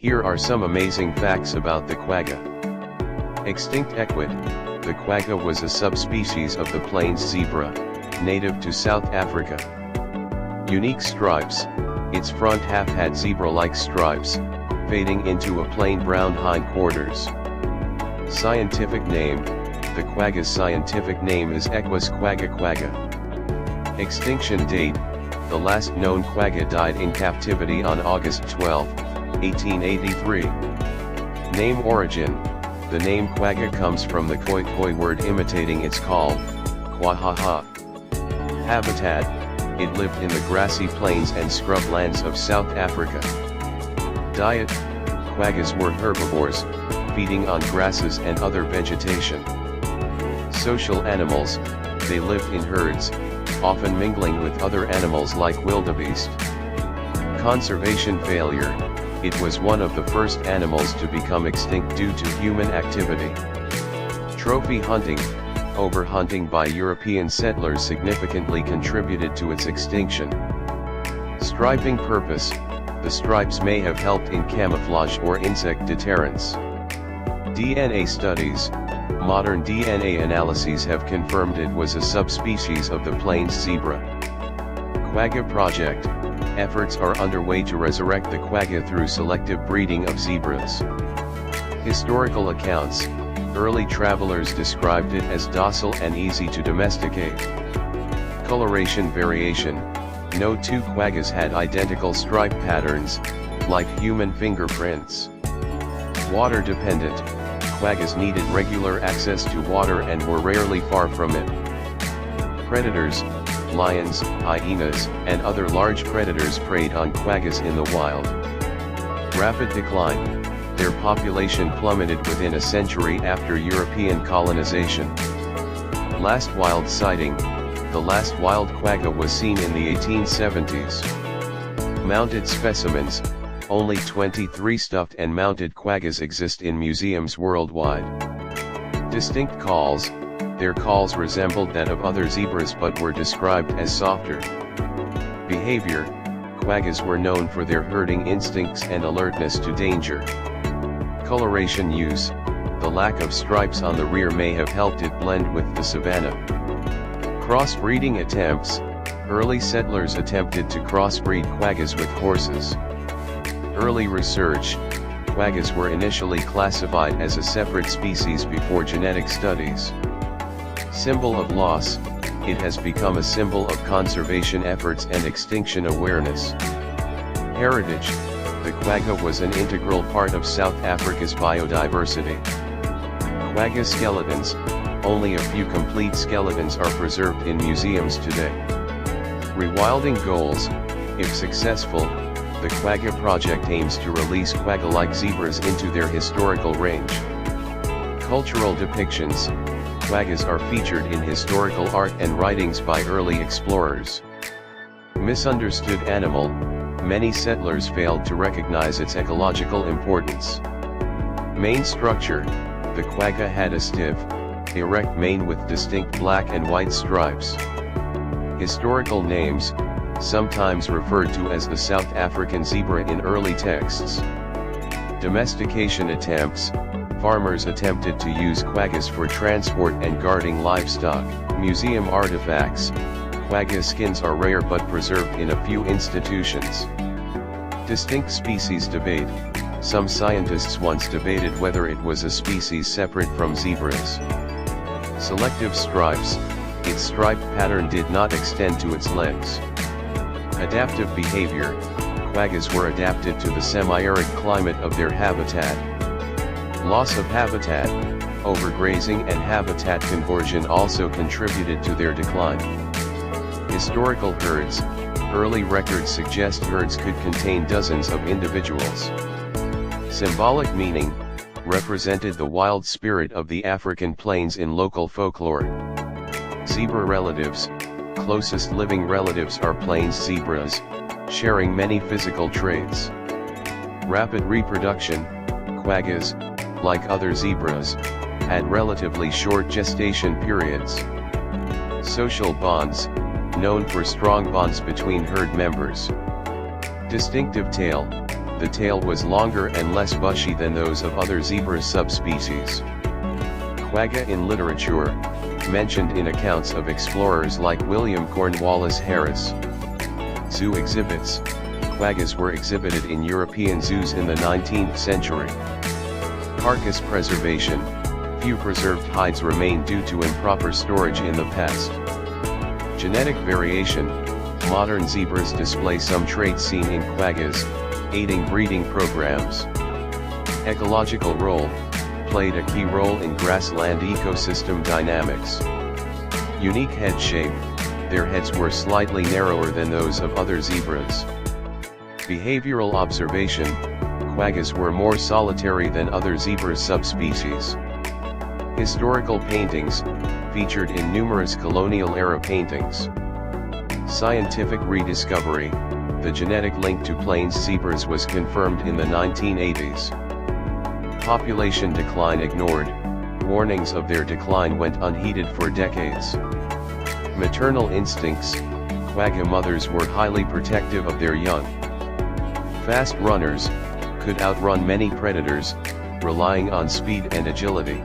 Here are some amazing facts about the quagga. Extinct equid. The quagga was a subspecies of the plains zebra, native to South Africa. Unique stripes. Its front half had zebra-like stripes, fading into a plain brown hindquarters. Scientific name. The quagga's scientific name is Equus quagga quagga. Extinction date. The last known quagga died in captivity on August 12, 1883. Name origin. The name quagga comes from the Khoikhoi word imitating its call, Quagga. Habitat. It lived in the grassy plains and scrublands of South Africa. Diet. Quaggas were herbivores, feeding on grasses and other vegetation. Social animals. They lived in herds, often mingling with other animals like wildebeest. Conservation failure. It was one of the first animals to become extinct due to human activity. Trophy hunting. Overhunting by European settlers significantly contributed to its extinction. Striping purpose. The stripes may have helped in camouflage or insect deterrence. DNA studies. Modern DNA analyses have confirmed it was a subspecies of the plains zebra. Quagga project. Efforts are underway to resurrect the quagga through selective breeding of zebras. Historical accounts. Early travelers described it as docile and easy to domesticate. Coloration variation. No two quaggas had identical stripe patterns, like human fingerprints. Water dependent. Quaggas needed regular access to water and were rarely far from it. Predators. Lions, hyenas, and other large predators preyed on quaggas in the wild. Rapid decline. Their population plummeted within a century after European colonization. Last wild sighting. The last wild quagga was seen in the 1870s. Mounted specimens. Only 23 stuffed and mounted quaggas exist in museums worldwide. Distinct calls. Their calls resembled that of other zebras but were described as softer. Behavior. Quaggas were known for their herding instincts and alertness to danger. Coloration use. The lack of stripes on the rear may have helped it blend with the savanna. Crossbreeding attempts. Early settlers attempted to crossbreed quaggas with horses. Early research. Quaggas were initially classified as a separate species before genetic studies. Symbol of loss. It has become a symbol of conservation efforts and extinction awareness. Heritage. The quagga was an integral part of South Africa's biodiversity. Quagga skeletons. Only a few complete skeletons are preserved in museums today. Rewilding goals. If successful, the Quagga project aims to release quagga-like zebras into their historical range. Cultural depictions. Quaggas are featured in historical art and writings by early explorers. Misunderstood animal. Many settlers failed to recognize its ecological importance. Main structure. The quagga had a stiff, erect mane with distinct black and white stripes. Historical names, sometimes referred to as the South African zebra in early texts. Domestication attempts. Farmers attempted to use quaggas for transport and guarding livestock. Museum artifacts. Quagga skins are rare but preserved in a few institutions. Distinct species debate. Some scientists once debated whether it was a species separate from zebras. Selective stripes. Its stripe pattern did not extend to its legs. Adaptive behavior. Quaggas were adapted to the semi-arid climate of their habitat. Loss of habitat. Overgrazing and habitat conversion also contributed to their decline. Historical herds. Early records suggest herds could contain dozens of individuals. Symbolic meaning. Represented the wild spirit of the African plains in local folklore. Zebra relatives. Closest living relatives are plains zebras, sharing many physical traits. Rapid reproduction. Quaggas, like other zebras, had relatively short gestation periods. Social bonds, known for strong bonds between herd members. Distinctive tail. the tail was longer and less bushy than those of other zebra subspecies. Quagga in literature, mentioned in accounts of explorers like William Cornwallis Harris. Zoo exhibits. Quaggas were exhibited in European zoos in the 19th century. Carcass preservation. Few preserved hides remain due to improper storage in the past. Genetic variation. Modern zebras display some traits seen in quaggas, aiding breeding programs. Ecological role. Played a key role in grassland ecosystem dynamics. Unique head shape. Their heads were slightly narrower than those of other zebras. Behavioral observation. Quaggas were more solitary than other zebra subspecies. Historical paintings, featured in numerous colonial-era paintings. Scientific rediscovery. The genetic link to plains zebras was confirmed in the 1980s. Population decline ignored. Warnings of their decline went unheeded for decades. Maternal instincts. Quagga mothers were highly protective of their young. Fast runners, could outrun many predators, relying on speed and agility.